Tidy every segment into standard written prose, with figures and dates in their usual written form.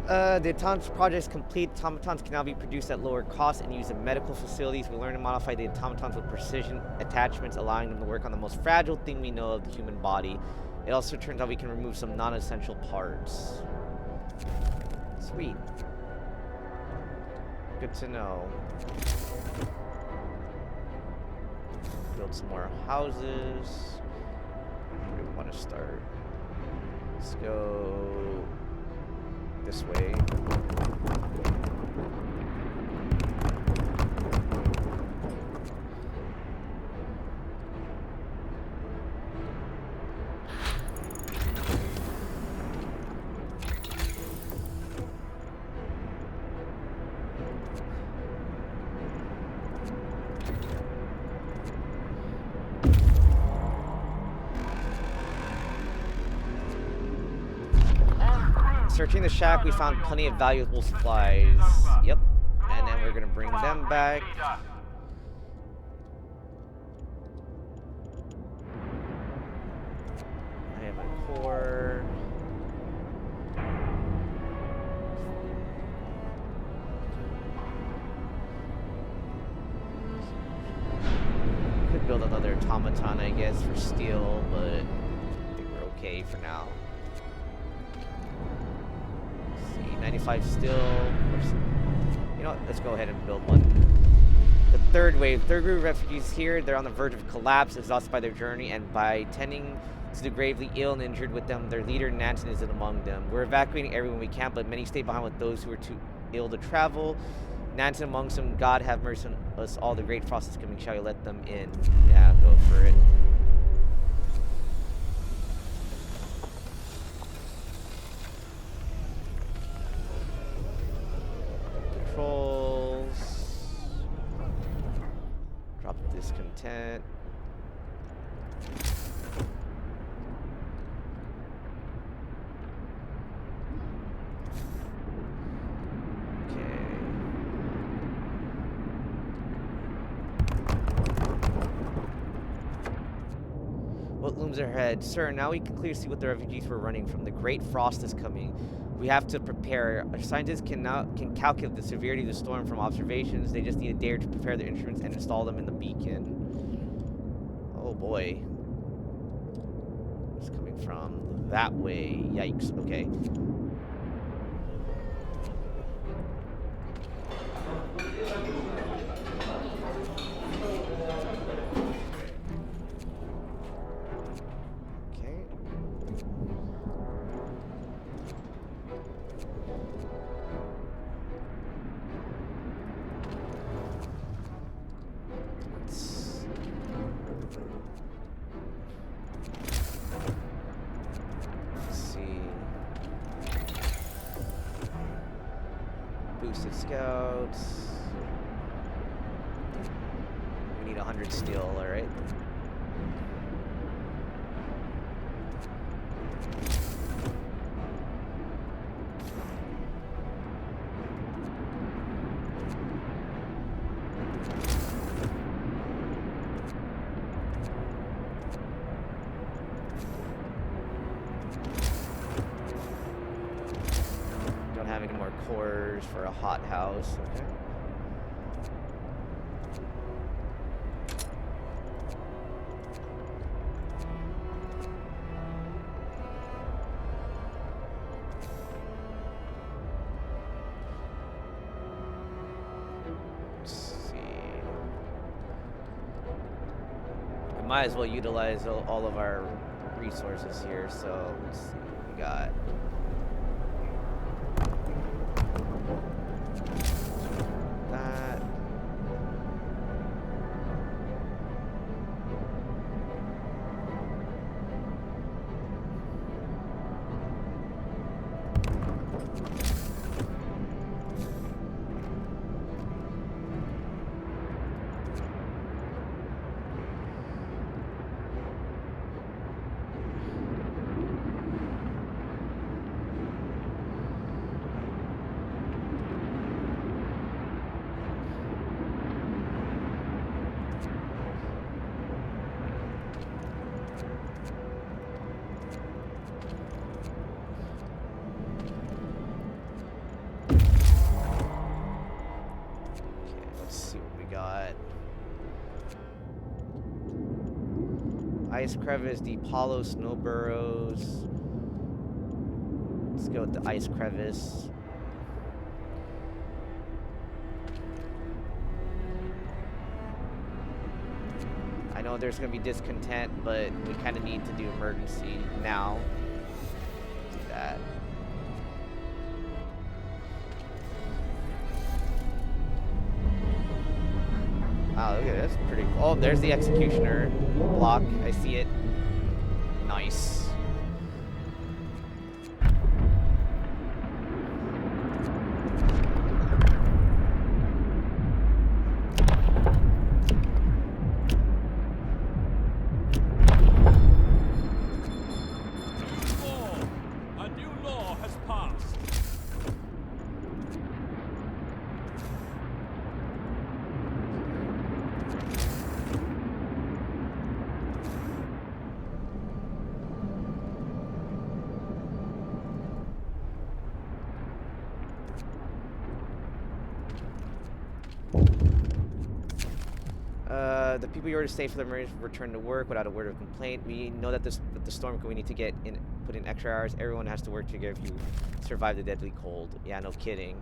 The autonomous project is complete. Automatons can now be produced at lower cost and used in medical facilities. We learned to modify the automatons with precision attachments, allowing them to work on the most fragile thing we know of, the human body. It also turns out we can remove some non-essential parts. Sweet. Good to know. Build some more houses. Where do we want to start? Let's go this way. Searching the shack, we found plenty of valuable supplies. Yep. And then we're gonna bring them back. I have a core. Could build another automaton, I guess, for steel, but I think we're okay for now. 95 still. You know what? Let's go ahead and build one. The third wave. Third group of refugees here. They're on the verge of collapse, exhausted by their journey, and by tending to the gravely ill and injured with them, their leader, Nansen, isn't among them. We're evacuating everyone we can, but many stay behind with those who are too ill to travel. Nansen amongst them. God have mercy on us all. The great frost is coming. Shall you let them in? Yeah, go for it. Controls. Drop discontent. What looms ahead? Sir, now we can clearly see what the refugees were running from. The great frost is coming. We have to prepare. Our scientists can calculate the severity of the storm from observations. They just need a day to prepare their instruments and install them in the beacon. Oh boy. It's coming from that way. Yikes. Okay. Boosted scouts. We need 100 steel, alright. Don't have any more cores for a hot house. Okay. Let's see. We might as well utilize all of our resources here. So let's see. We got that. Ice crevice, deep hollow, snow burrows. Let's go with the ice crevice. I know there's gonna be discontent, but we kind of need to do emergency now. Do that. Wow, look at this. Pretty cool. Oh, there's the executioner block. I see it. Nice. The people you ordered to stay for the emergency return to work without a word of complaint. We know that with the storm, we need to put in extra hours. Everyone has to work together if you survive the deadly cold. Yeah, no kidding.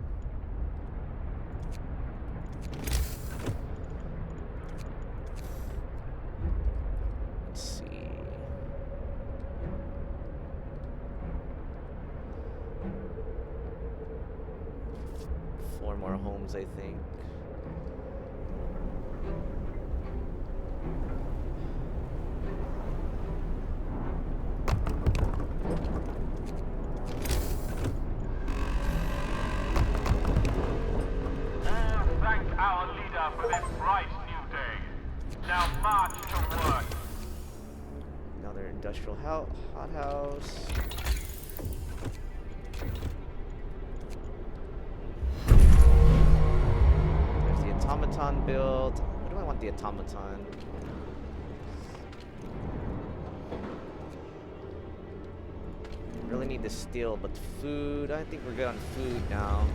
Let's see. 4 more homes, I think. For this bright new day. Now march to work. Another industrial hothouse. There's the automaton build. Where do I want the automaton? Really need the steel, but food. I think we're good on food now.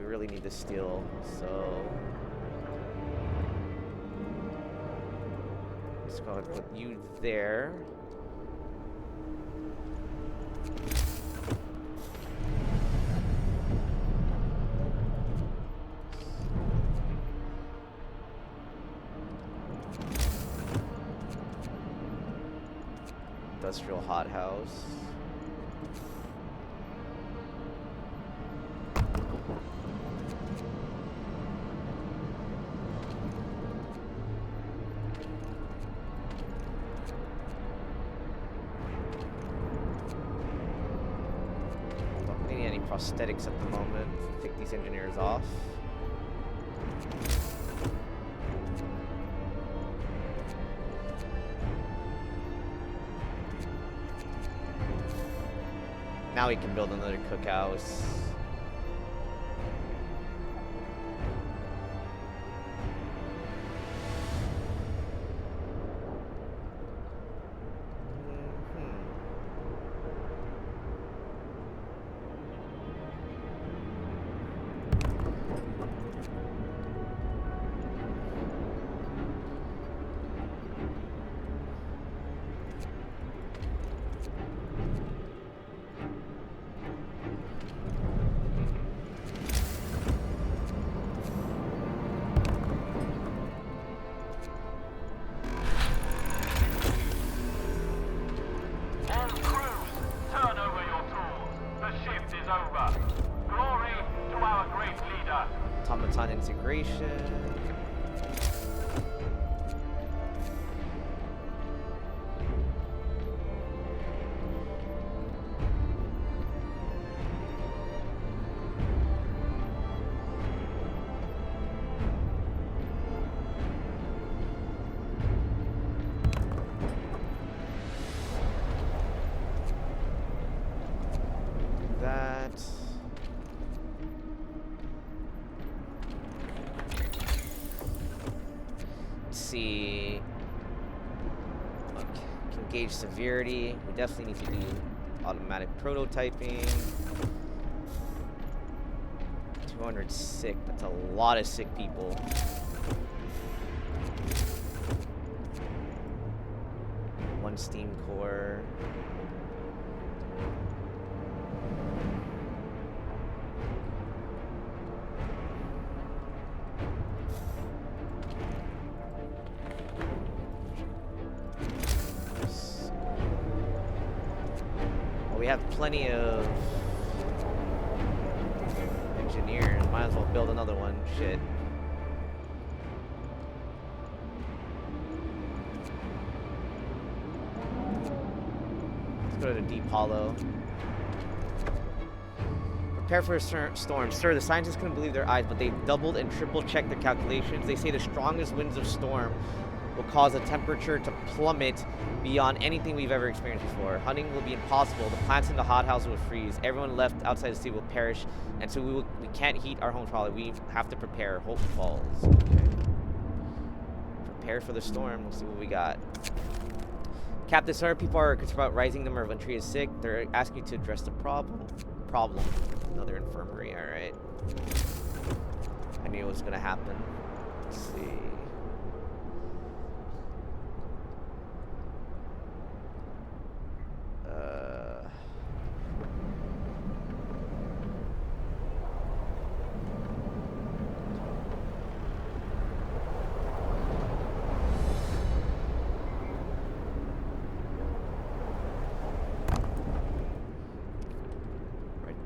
Really need the steel, so let's go ahead and put you there. Industrial hothouse. Prosthetics at the moment. Take these engineers off. Now we can build another cookhouse. Automaton integration. See, okay. Can gauge severity. We definitely need to do automatic prototyping. 200 sick. That's a lot of sick people. steam core. Well, we have plenty of engineers. Might as well build another one. Shit. Let's go to the deep hollow. Prepare for a storm. Sir, the scientists couldn't believe their eyes, but they doubled and triple checked their calculations. They say the strongest winds of storm will cause the temperature to plummet beyond anything we've ever experienced before. Hunting will be impossible. The plants in the hothouses will freeze. Everyone left outside the city will perish, and so we can't heat our homes probably. We have to prepare. Hope falls. Okay. Prepare for the storm. Let's see what we got. Captain, sorry, people are concerned about rising number of Ventry is sick. They're asking you to address the problem. Another infirmary. All right. I knew it was gonna happen. Let's see.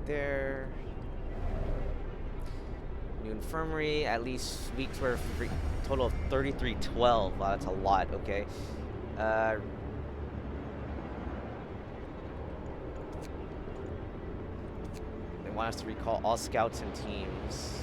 There. New infirmary, at least weeks worth, total of 3312. Wow, that's a lot. Okay. They want us to recall all scouts and teams.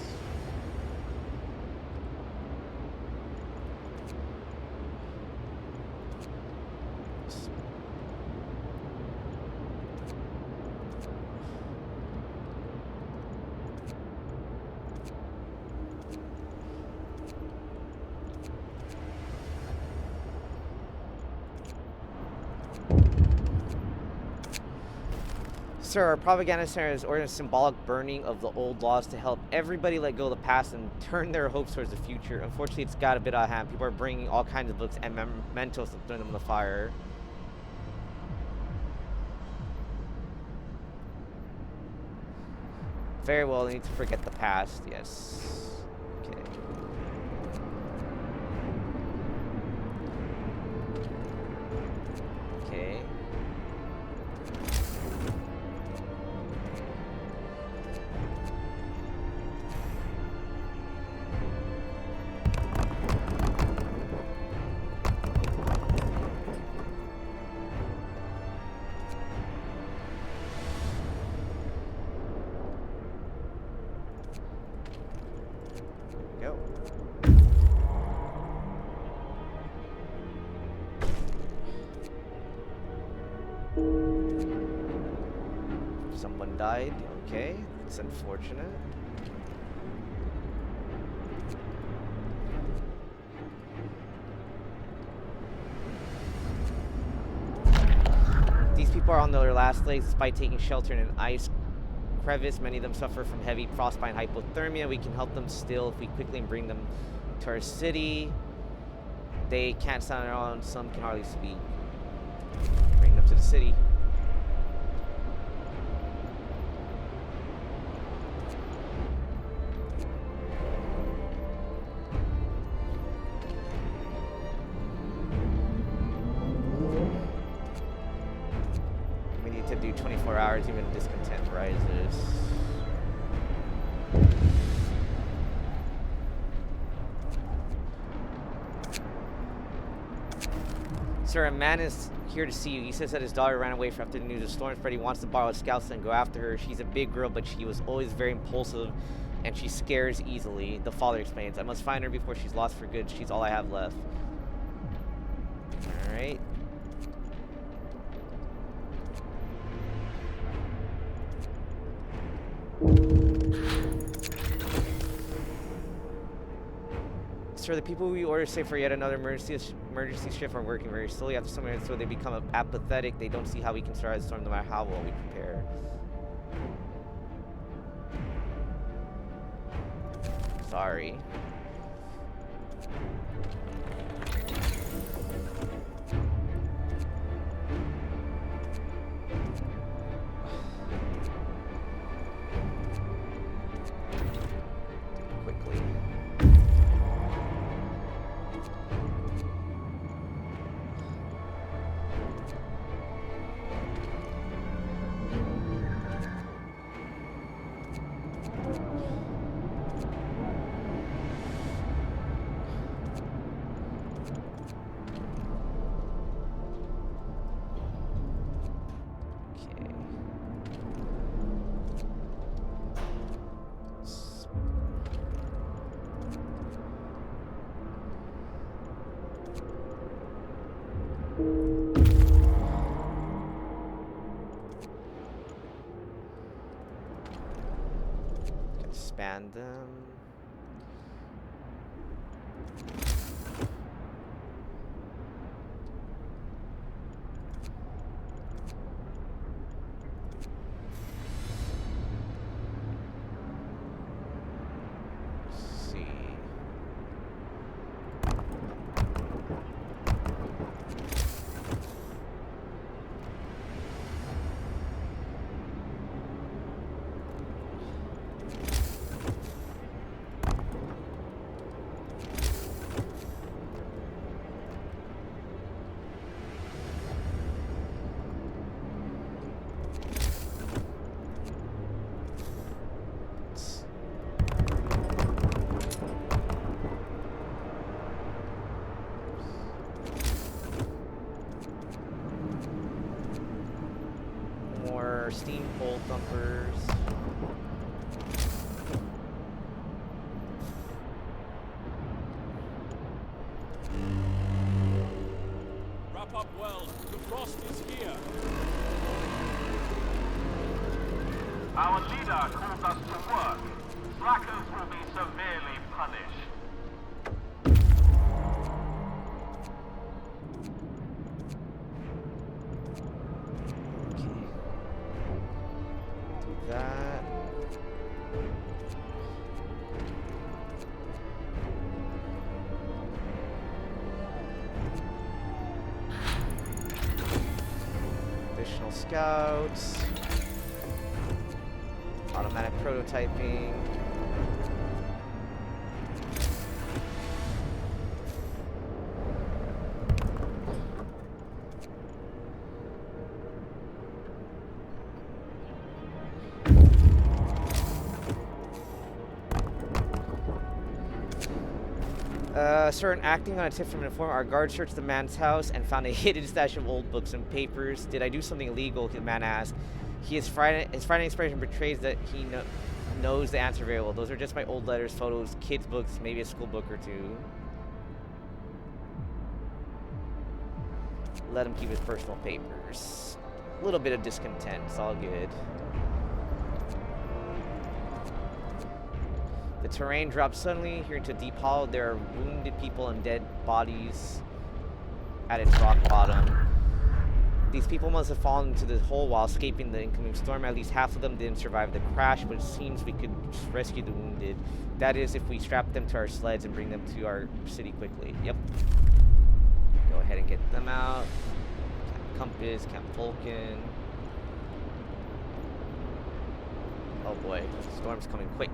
Sir, our propaganda center has ordered a symbolic burning of the old laws to help everybody let go of the past and turn their hopes towards the future. Unfortunately, it's got a bit out of hand. People are bringing all kinds of books and mementos and throwing them in the fire. Very well, they need to forget the past. Yes. Okay. Okay. Someone died. Okay, it's unfortunate. These people are on their last legs despite taking shelter in an ice crevice. Many of them suffer from heavy frostbite and hypothermia. We can help them still if we quickly bring them to our city. They can't stand on their own. Some can hardly speak. Bring them to the city. We need to do 24 hours, even discontent rises. Sir, a man is here to see you. He says that his daughter ran away after the news of storm spread. He wants to borrow scouts and go after her. She's a big girl, but she was always very impulsive, and she scares easily. The father explains, I must find her before she's lost for good. She's all I have left. Alright. Sir, the people we ordered say for yet another emergency shift are working very slowly. After some minutes, so they become apathetic. They don't see how we can survive the storm no matter how well we prepare. Sorry. expand them. Let's see. More steam pole dumpers. Wrap up well. The frost is here. Our leader calls us to work. Slackers will be severely punished. That. Additional scouts. Automatic prototyping. Certain acting on a tip from an informant, our guard searched the man's house and found a hidden stash of old books and papers. Did I do something illegal? The man asked. His frightening expression betrays that he knows the answer very well. Those are just my old letters, photos, kids' books, maybe a school book or two. Let him keep his personal papers. A little bit of discontent. It's all good. The terrain drops suddenly. Here into a deep hollow, there are wounded people and dead bodies at its rock bottom. These people must have fallen into the hole while escaping the incoming storm. At least half of them didn't survive the crash, but it seems we could rescue the wounded. That is, if we strap them to our sleds and bring them to our city quickly. Yep. Go ahead and get them out. Camp Compass, Camp Vulcan. Oh boy, storm's coming quick.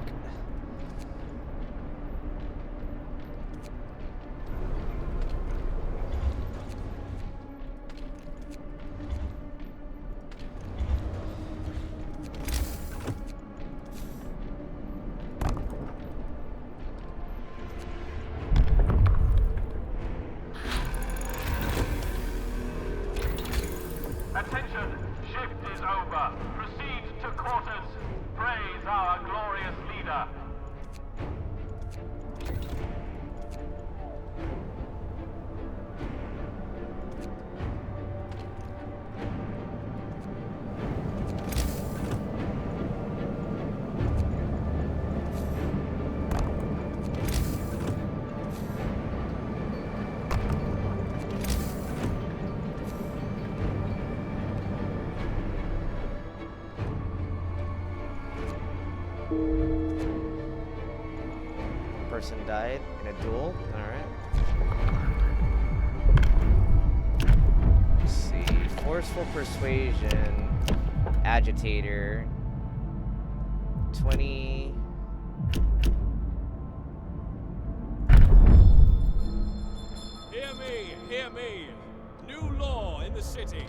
Attention! Shift is over. Proceed to quarters. Praise our glorious leader. Person died in a duel. Alright. Let's see. Forceful persuasion. Agitator. 20. Hear me. New law in the city.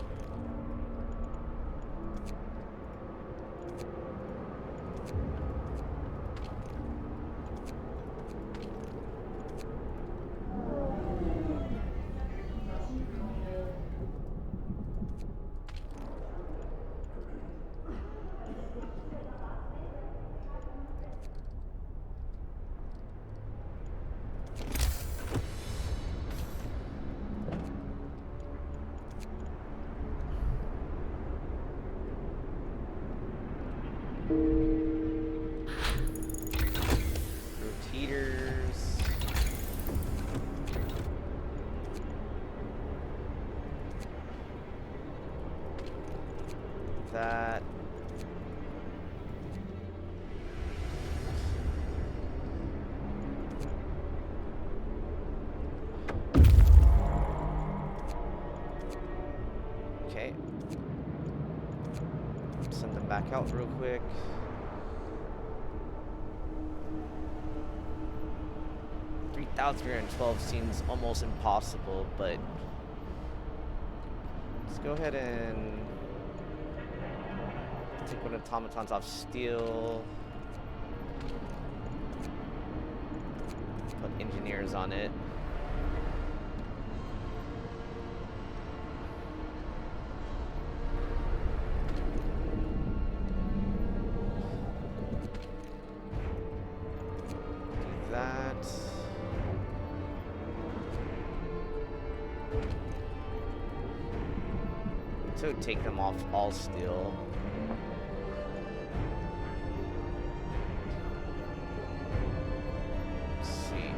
Okay. Send them back out real quick. $3,312 seems almost impossible, but let's go ahead and take one of the automatons off steel. Put engineers on it. Do that. To take them off all steel. Let's see.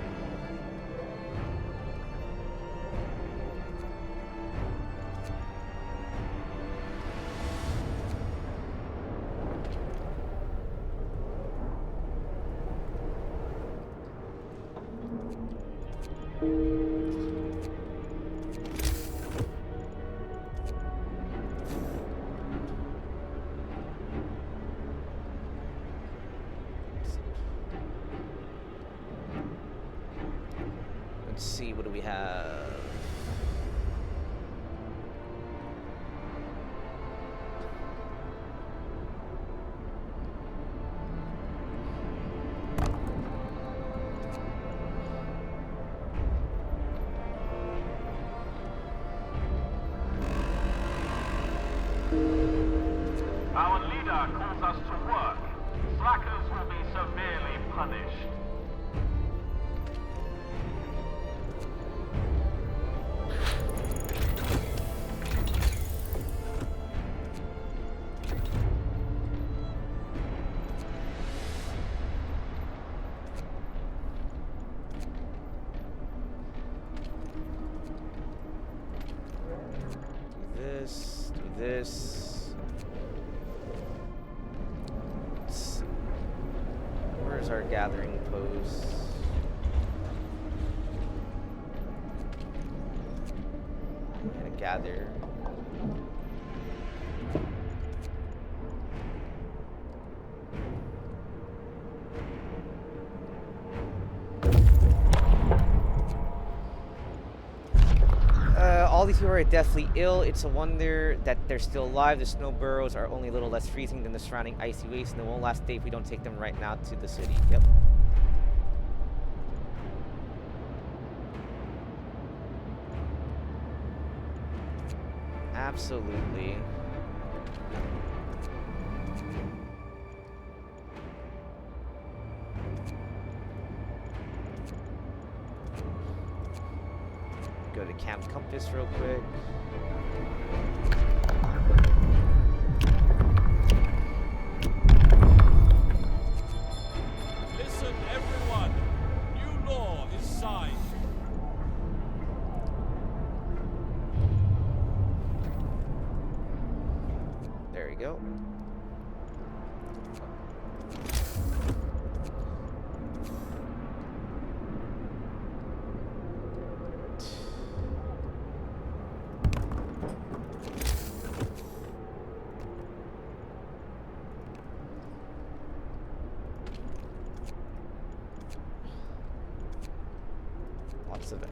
Let's see, what do we have? Our leader calls us to work. Slackers will be severely punished. Do this, do this. Let's see. Where's our gathering post? I'm gonna gather. All these people are deathly ill. It's a wonder that they're still alive. The snow burrows are only a little less freezing than the surrounding icy waste, and they won't last a day if we don't take them right now to the city. Yep. Absolutely. Go to Camp Compass real quick. Listen, everyone. New law is signed. There we go. Lots of it.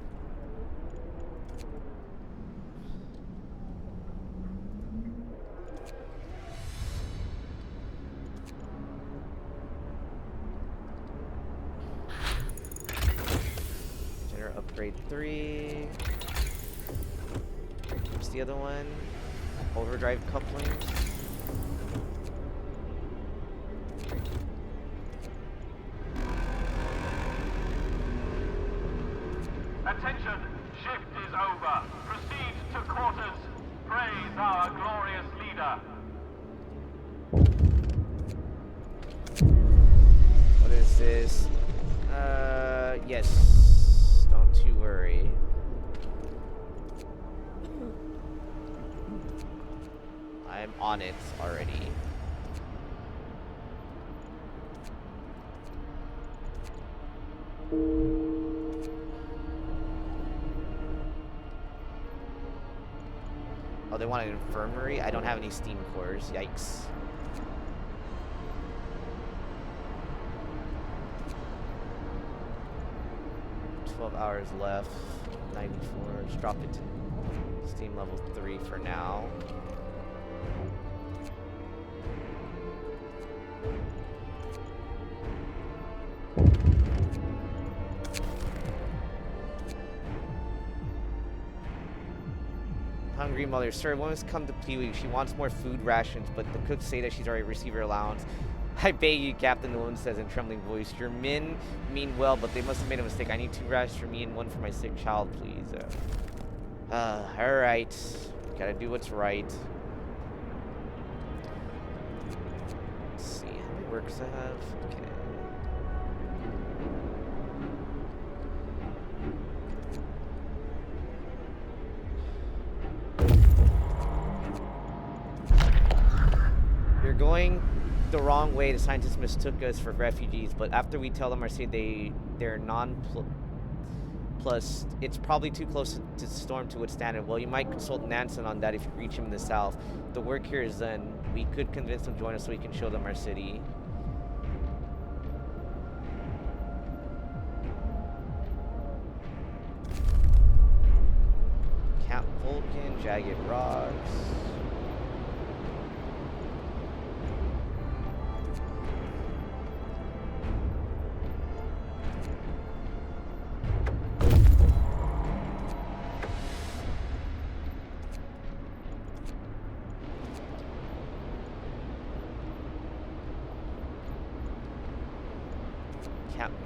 Generator upgrade 3. What's the other one? Overdrive couplings. Attention, shift is over. Proceed to quarters. Praise our glorious leader. What is this? Yes. Don't you worry. I'm on it already. Oh, they want an infirmary? I don't have any steam cores. Yikes. Hours left. 94. Let's drop it to steam level 3 for now. Hungry mother. Sir, woman's come to plead with you. She wants more food rations, but the cooks say that she's already received her allowance. I beg you, Captain, the woman says in a trembling voice. Your men mean well, but they must have made a mistake. I need 2 rations for me and 1 for my sick child, please. Alright. Gotta do what's right. Let's see, how many works I have? Okay. You're going the wrong way. The scientists mistook us for refugees, but after we tell them our city they're plus it's probably too close to the storm to withstand it. Well, you might consult Nansen on that if you reach him in the south. The work here is done. We could convince them to join us so we can show them our city. Camp Vulcan, jagged rocks.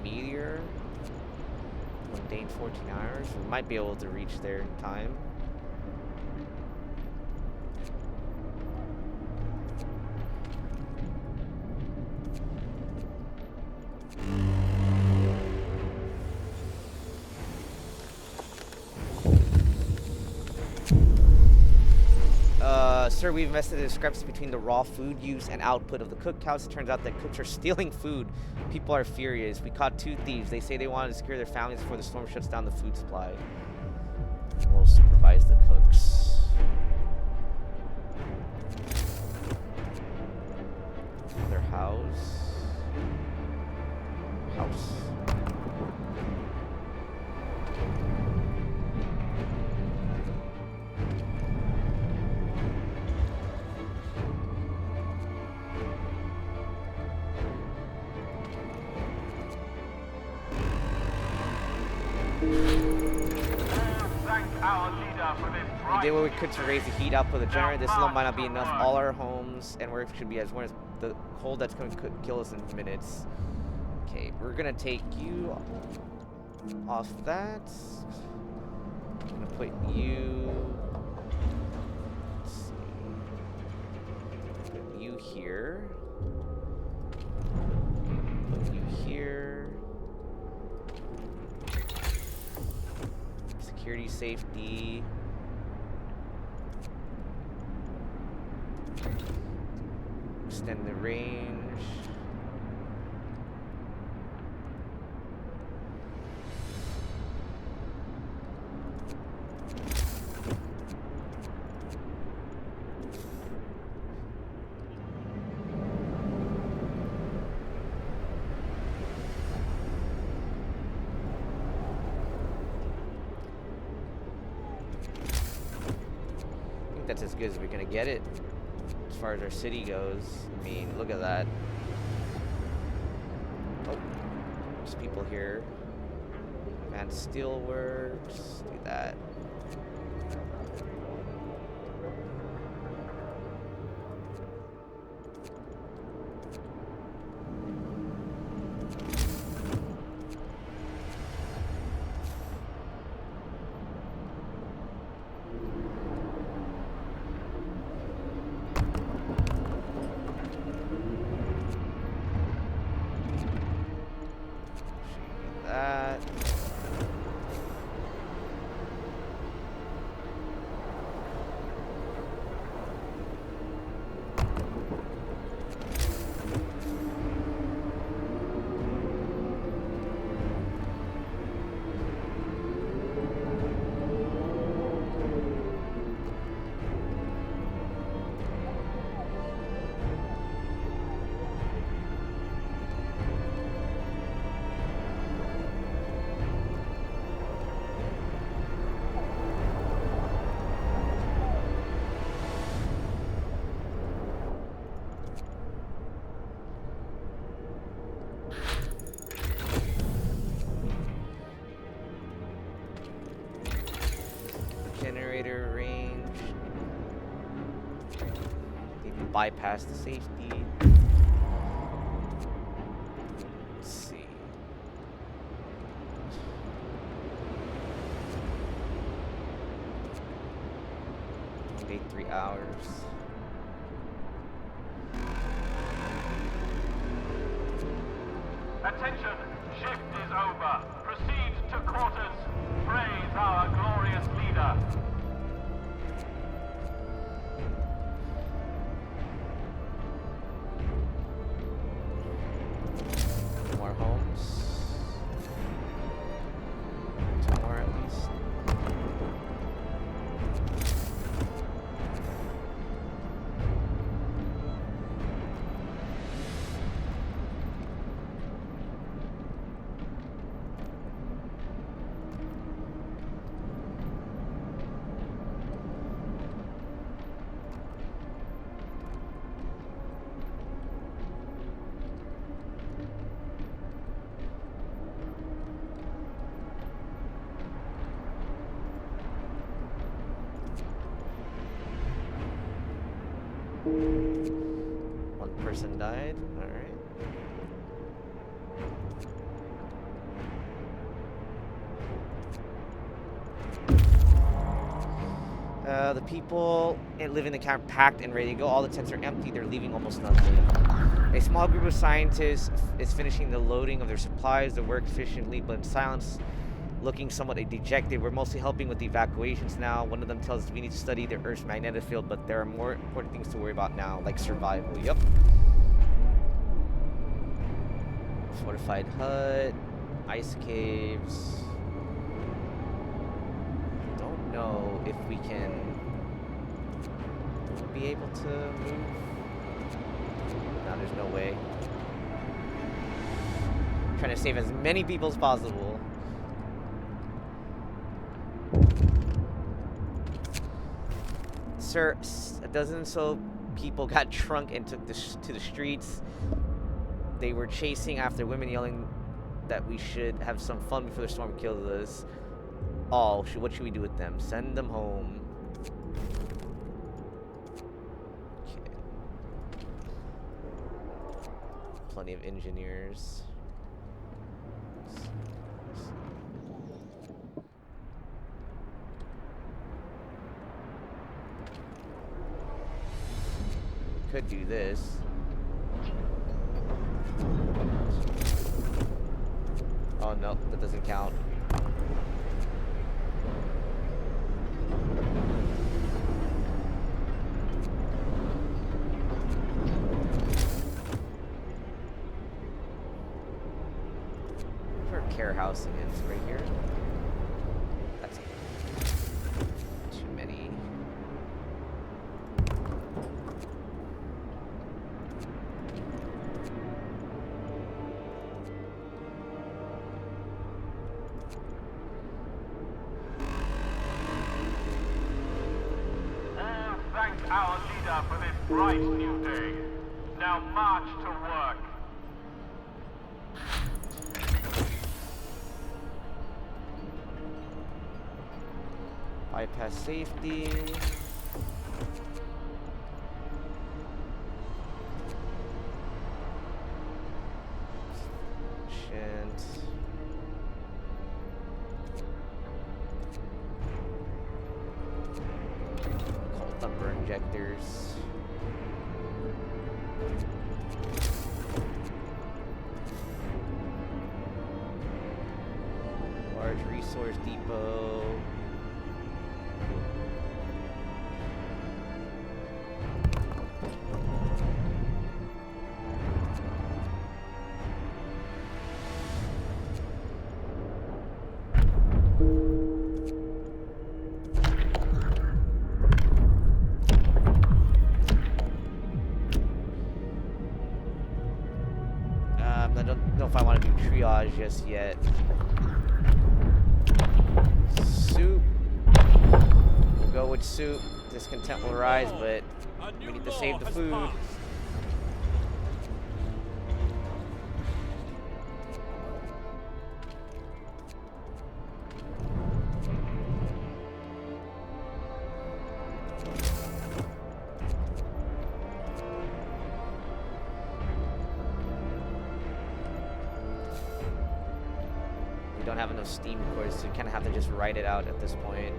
Meteor. Mundane 14 hours. We might be able to reach there in time. Sir, we've investigated the discrepancy between the raw food use and output of the cookhouse. It turns out that cooks are stealing food. People are furious. We caught 2 thieves. They say they wanted to secure their families before the storm shuts down the food supply. We'll supervise the cooks. Their house. We did what we could to raise the heat output of the generator. This alone might not be enough. All our homes and work should be as warm as the cold that's going to kill us in minutes. Okay, we're going to take you off that. I'm going to put you... Let's see. Put you here. Put you here. Security, safety. Extend the range. I think that's as good as we're gonna get it. As far as our city goes, I mean, look at that. Oh, there's people here. Advanced Steelworks, do that. bypass the safety. Let's see. Wait 3 hours. Attention, shift is over. Proceed to quarters. Praise our glorious leader. More homes. 2 more at least. One person died. All right. The people live in the camp packed and ready to go. All the tents are empty. They're leaving almost nothing. A small group of scientists is finishing the loading of their supplies. They work efficiently but in silence, looking somewhat dejected. We're mostly helping with the evacuations now. One of them tells us we need to study the Earth's magnetic field, but there are more important things to worry about now, like survival. Yup. Fortified hut, ice caves. Don't know if we can be able to move. No, there's no way. Trying to save as many people as possible. Sir, a dozen or so people got drunk and took to the streets. They were chasing after women, yelling that we should have some fun before the storm kills us. Oh, what should we do with them? Send them home. Okay. Plenty of engineers. Could do this. Oh no, that doesn't count. Where care housing is right here. That's too many. Thank our leader for this bright new day. Now march to work. Bypass safety. Shit. Cold thumper injectors. Large resource depot. I don't know if I want to do triage just yet. Soup. We'll go with soup. Discontent will rise, but we need to save the food. don't have enough steam cores, so you kind of have to just write it out at this point.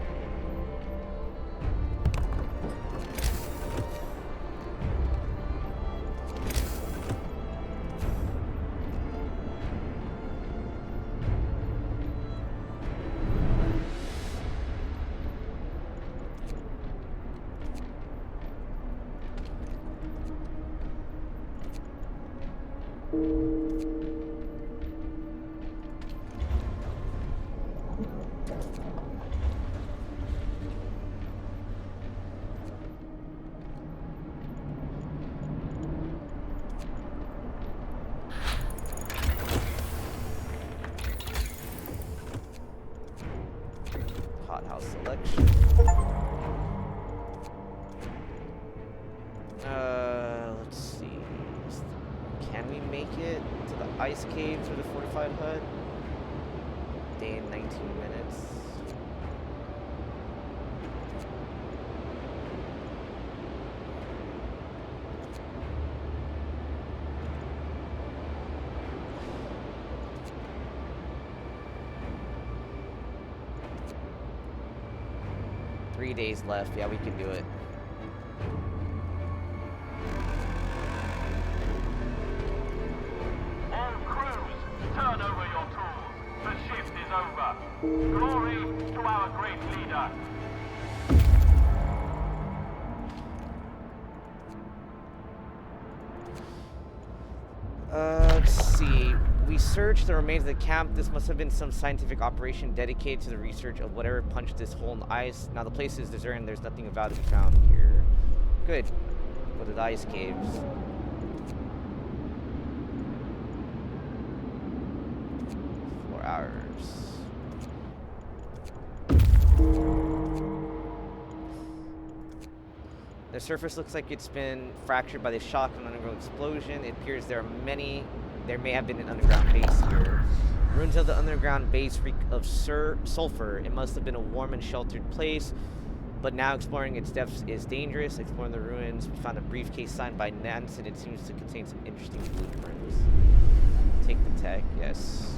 Hothouse selection. Let's see. Can we make it to the ice caves or the fortified hut? Day and 19 minutes. Three days left. Yeah, we can do it. All crews, turn over your tools. The shift is over. Glory to our great leader. Let's see. We searched the remains of the camp. This must have been some scientific operation dedicated to the research of whatever punched this hole in the ice. Now the place is deserted and there's nothing of value to be found here. Good. Go to the ice caves. Hours. The surface looks like it's been fractured by the shock of an underground explosion. It appears there may have been an underground base here. Ruins of the underground base reek of sulfur. It must have been a warm and sheltered place, but now exploring its depths is dangerous. Exploring the ruins, we found a briefcase signed by Nansen. It seems to contain some interesting blueprints. Take the tech, yes.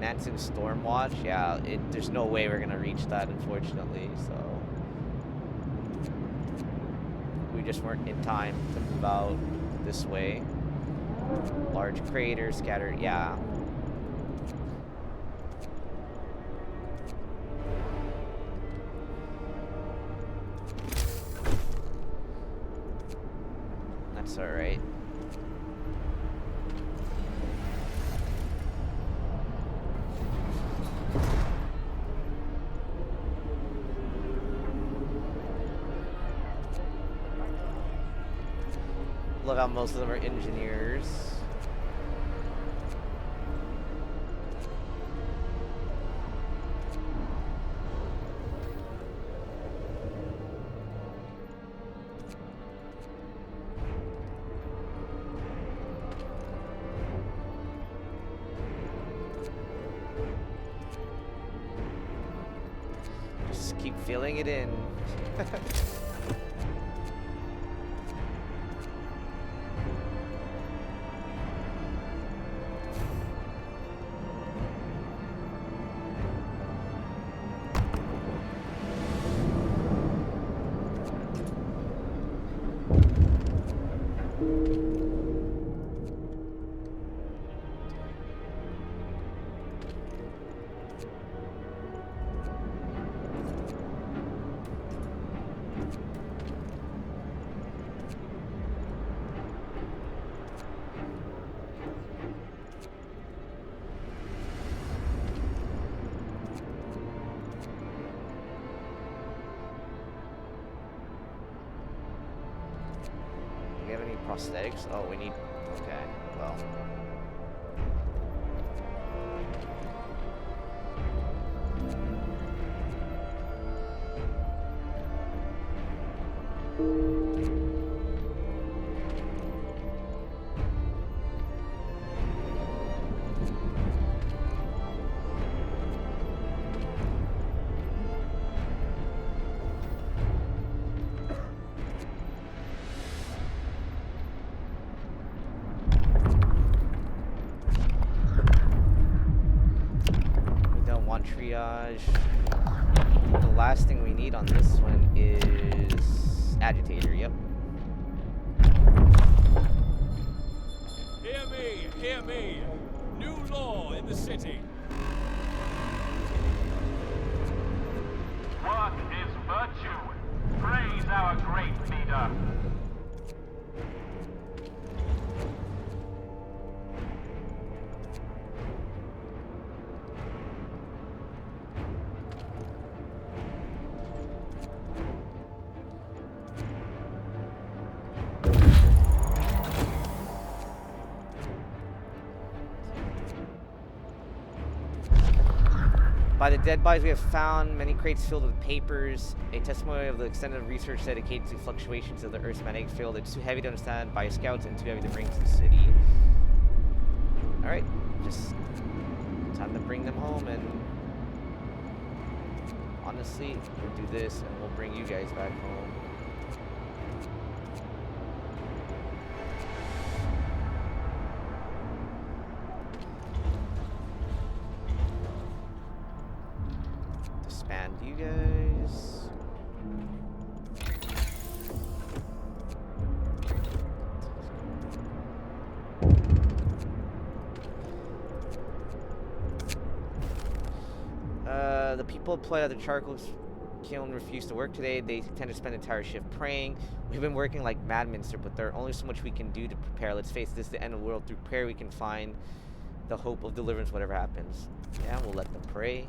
Nansen Stormwatch, yeah, there's no way we're gonna reach that, unfortunately, so we just weren't in time to move out this way. Large craters scattered, yeah. That's alright. Love how most of them are engineers. Just keep filling it in. Do we have any prosthetics? Oh, we need... Okay, well... triage. The last thing we need on this one is agitator. Yep. Hear me, hear me. New law in the city. Work is virtue. Praise our great leader. By the dead bodies we have found, many crates filled with papers, a testimony of the extended research dedicated to fluctuations of the Earth's magnetic field. It's too heavy to understand by scouts and too heavy to bring to the city. Alright, just time to bring them home, and honestly, we'll do this and we'll bring you guys back home. Disband you guys. The people employed at the charcoal kiln refuse to work today. They tend to spend the entire shift praying. We've been working like madmen, sir, but there's only so much we can do to prepare. Let's face it, this is the end of the world. Through prayer we can find the hope of deliverance, whatever happens. Yeah, we'll let them pray.